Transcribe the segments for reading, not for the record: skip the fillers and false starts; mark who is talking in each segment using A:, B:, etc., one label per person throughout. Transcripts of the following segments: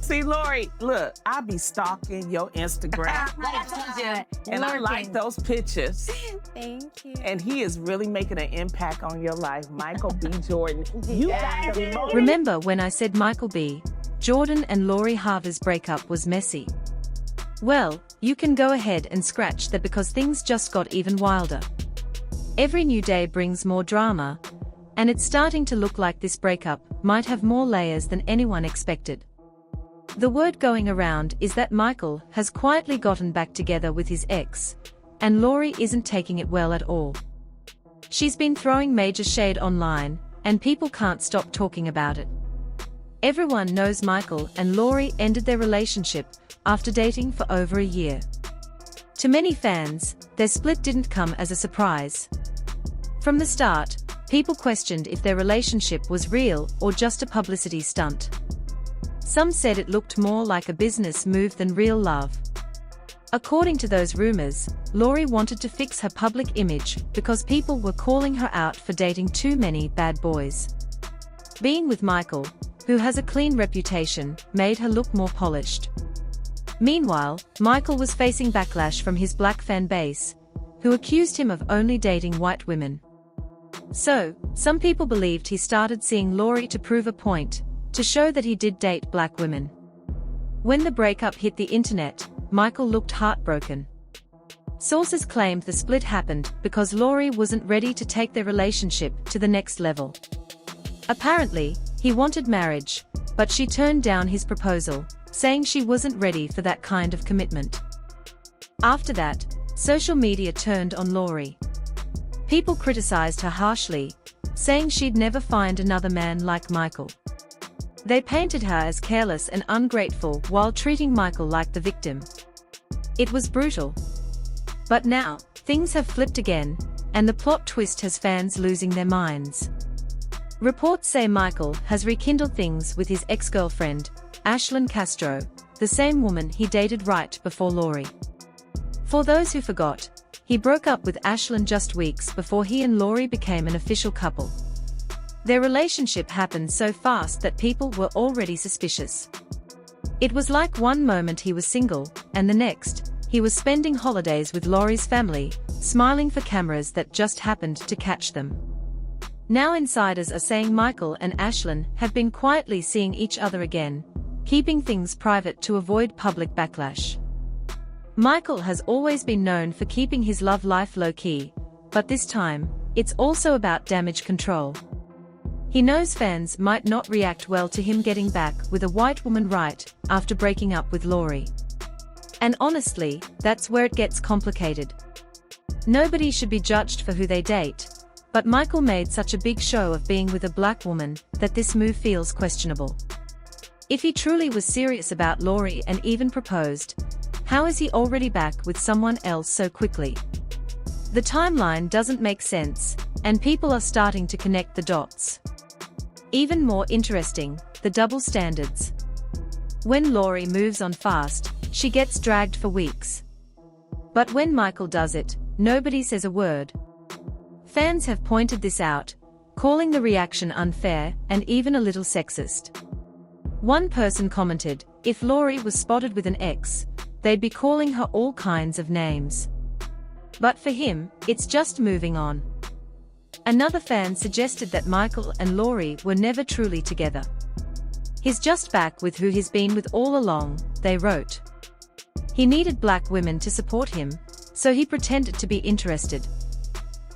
A: See, Lori, look, I be stalking your Instagram. And I like those pictures.
B: Thank you.
A: And he is really making an impact on your life. Michael B. Jordan. You got the most.
C: Remember when I said Michael B. Jordan and Lori Harvey's breakup was messy? Well, you can go ahead and scratch that because things just got even wilder. Every new day brings more drama, and it's starting to look like this breakup might have more layers than anyone expected. The word going around is that Michael has quietly gotten back together with his ex, and Lori isn't taking it well at all. She's been throwing major shade online, and people can't stop talking about it. Everyone knows Michael and Lori ended their relationship after dating for over a year. To many fans, their split didn't come as a surprise. From the start, people questioned if their relationship was real or just a publicity stunt. Some said it looked more like a business move than real love. According to those rumors, Lori wanted to fix her public image because people were calling her out for dating too many bad boys. Being with Michael, who has a clean reputation, made her look more polished. Meanwhile, Michael was facing backlash from his black fan base, who accused him of only dating white women. So, some people believed he started seeing Lori to prove a point, to show that he did date black women. When the breakup hit the internet, Michael looked heartbroken. Sources claimed the split happened because Lori wasn't ready to take their relationship to the next level. Apparently, he wanted marriage, but she turned down his proposal, saying she wasn't ready for that kind of commitment. After that, social media turned on Lori. People criticized her harshly, saying she'd never find another man like Michael. They painted her as careless and ungrateful while treating Michael like the victim. It was brutal. But now, things have flipped again, and the plot twist has fans losing their minds. Reports say Michael has rekindled things with his ex-girlfriend, Ashlyn Castro, the same woman he dated right before Lori. For those who forgot, he broke up with Ashlyn just weeks before he and Lori became an official couple. Their relationship happened so fast that people were already suspicious. It was like one moment he was single, and the next, he was spending holidays with Lori's family, smiling for cameras that just happened to catch them. Now insiders are saying Michael and Ashlyn have been quietly seeing each other again, keeping things private to avoid public backlash. Michael has always been known for keeping his love life low-key, but this time, it's also about damage control. He knows fans might not react well to him getting back with a white woman right after breaking up with Lori. And honestly, that's where it gets complicated. Nobody should be judged for who they date, but Michael made such a big show of being with a black woman that this move feels questionable. If he truly was serious about Lori and even proposed, how is he already back with someone else so quickly? The timeline doesn't make sense, and people are starting to connect the dots. Even more interesting, the double standards. When Lori moves on fast, she gets dragged for weeks. But when Michael does it, nobody says a word. Fans have pointed this out, calling the reaction unfair and even a little sexist. One person commented, if Lori was spotted with an ex, they'd be calling her all kinds of names. But for him, it's just moving on. Another fan suggested that Michael and Lori were never truly together. He's just back with who he's been with all along, they wrote. He needed black women to support him, so he pretended to be interested.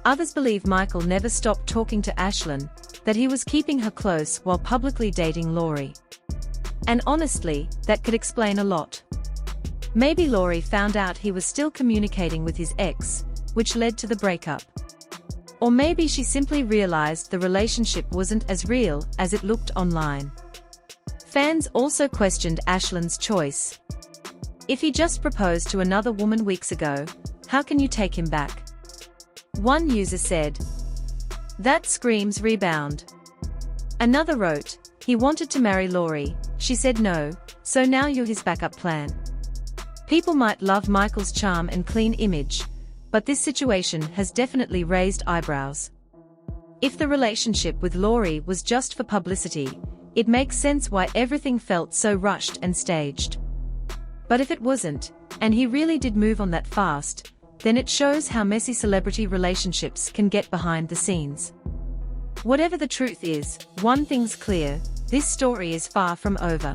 C: Others believe Michael never stopped talking to Ashlyn, that he was keeping her close while publicly dating Lori. And honestly, that could explain a lot. Maybe Lori found out he was still communicating with his ex, which led to the breakup. Or maybe she simply realized the relationship wasn't as real as it looked online. Fans also questioned Ashlyn's choice. If he just proposed to another woman weeks ago, how can you take him back? One user said, "That screams rebound." Another wrote, "He wanted to marry Lori, she said no, so now you're his backup plan." People might love Michael's charm and clean image, but this situation has definitely raised eyebrows. If the relationship with Lori was just for publicity, it makes sense why everything felt so rushed and staged. But if it wasn't, and he really did move on that fast, then it shows how messy celebrity relationships can get behind the scenes. Whatever the truth is, one thing's clear, this story is far from over.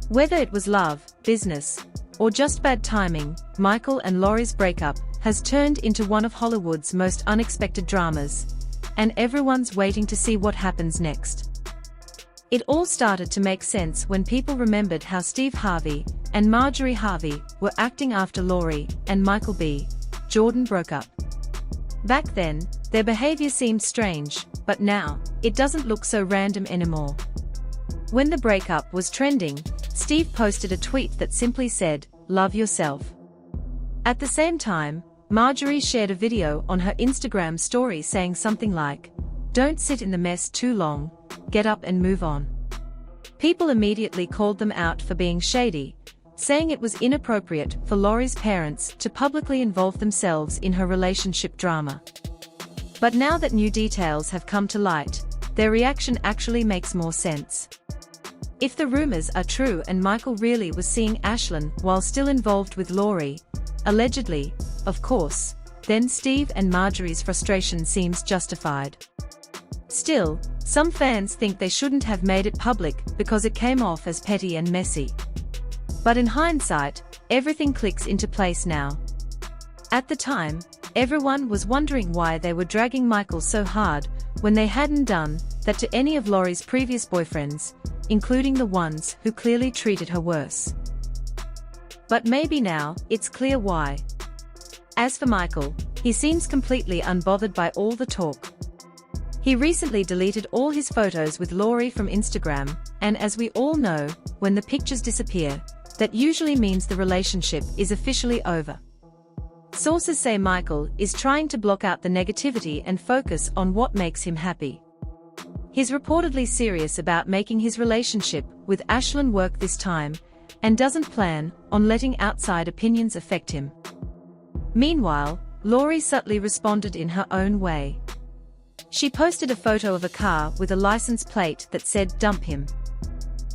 C: Whether it was love, business, or just bad timing, Michael and Lori's breakup has turned into one of Hollywood's most unexpected dramas, and everyone's waiting to see what happens next. It all started to make sense when people remembered how Steve Harvey and Marjorie Harvey were acting after Lori and Michael B. Jordan broke up. Back then, their behavior seemed strange, but now, it doesn't look so random anymore. When the breakup was trending, Steve posted a tweet that simply said, "Love yourself." At the same time, Marjorie shared a video on her Instagram story saying something like, "Don't sit in the mess too long, get up and move on." People immediately called them out for being shady, saying it was inappropriate for Lori's parents to publicly involve themselves in her relationship drama. But now that new details have come to light, their reaction actually makes more sense. If the rumors are true and Michael really was seeing Ashlyn while still involved with Lori, allegedly, of course, then Steve and Marjorie's frustration seems justified. Still, some fans think they shouldn't have made it public because it came off as petty and messy. But in hindsight, everything clicks into place now. At the time, everyone was wondering why they were dragging Michael so hard when they hadn't done that to any of Lori's previous boyfriends, including the ones who clearly treated her worse. But maybe now, it's clear why. As for Michael, he seems completely unbothered by all the talk. He recently deleted all his photos with Lori from Instagram, and as we all know, when the pictures disappear, that usually means the relationship is officially over. Sources say Michael is trying to block out the negativity and focus on what makes him happy. He's reportedly serious about making his relationship with Ashlyn work this time, and doesn't plan on letting outside opinions affect him. Meanwhile, Lori subtly responded in her own way. She posted a photo of a car with a license plate that said "Dump him."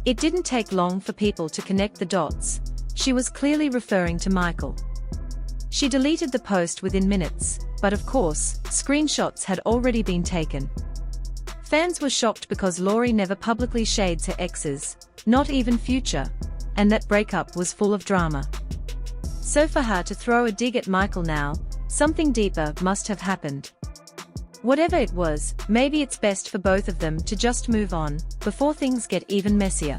C: It didn't take long for people to connect the dots. She was clearly referring to Michael. She deleted the post within minutes, but of course, screenshots had already been taken. Fans were shocked because Lori never publicly shades her exes, not even future, and that breakup was full of drama. So for her to throw a dig at Michael now, something deeper must have happened. Whatever it was, maybe it's best for both of them to just move on, before things get even messier.